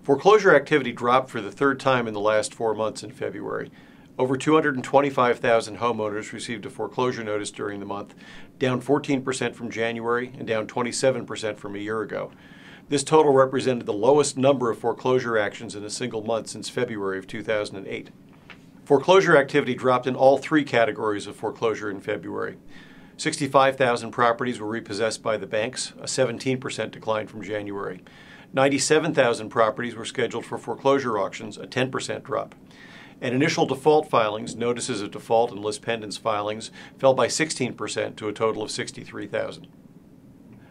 Foreclosure activity dropped for the third time in the last 4 months in February. Over 225,000 homeowners received a foreclosure notice during the month, down 14% from January and down 27% from a year ago. This total represented the lowest number of foreclosure actions in a single month since February of 2008. Foreclosure activity dropped in all three categories of foreclosure in February. 65,000 properties were repossessed by the banks, a 17% decline from January. 97,000 properties were scheduled for foreclosure auctions, a 10% drop. And initial default filings, notices of default and lis pendens filings, fell by 16% to a total of 63,000.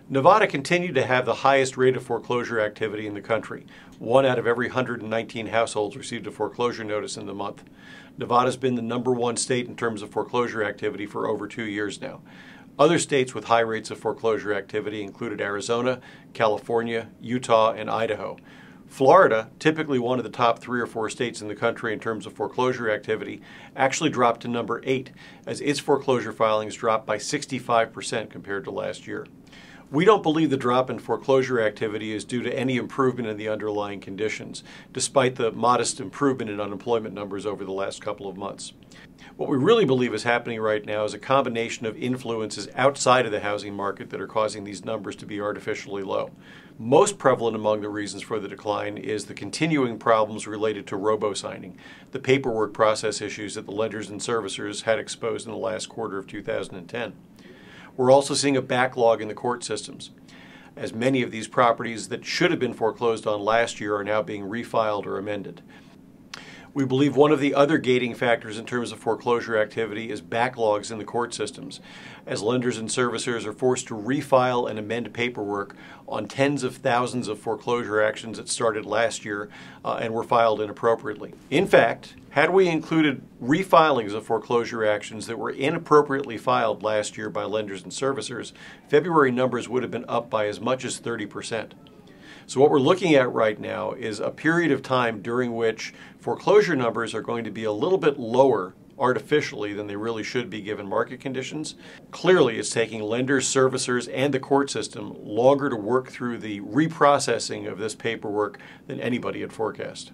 Nevada continued to have the highest rate of foreclosure activity in the country. 1 out of every 119 households received a foreclosure notice in the month. Nevada's been the #1 state in terms of foreclosure activity for over 2 years now. Other states with high rates of foreclosure activity included Arizona, California, Utah, and Idaho. Florida, typically one of the top 3 or 4 states in the country in terms of foreclosure activity, actually dropped to number 8 as its foreclosure filings dropped by 65% compared to last year. We don't believe the drop in foreclosure activity is due to any improvement in the underlying conditions, despite the modest improvement in unemployment numbers over the last couple of months. What we really believe is happening right now is a combination of influences outside of the housing market that are causing these numbers to be artificially low. Most prevalent among the reasons for the decline is the continuing problems related to robo-signing, the paperwork process issues that the lenders and servicers had exposed in the last quarter of 2010. We're also seeing a backlog in the court systems, as many of these properties that should have been foreclosed on last year are now being refiled or amended. We believe one of the other gating factors in terms of foreclosure activity is backlogs in the court systems, as lenders and servicers are forced to refile and amend paperwork on tens of thousands of foreclosure actions that started last year and were filed inappropriately. In fact, had we included refilings of foreclosure actions that were inappropriately filed last year by lenders and servicers, February numbers would have been up by as much as 30%. So what we're looking at right now is a period of time during which foreclosure numbers are going to be a little bit lower artificially than they really should be given market conditions. Clearly, it's taking lenders, servicers, and the court system longer to work through the reprocessing of this paperwork than anybody had forecast.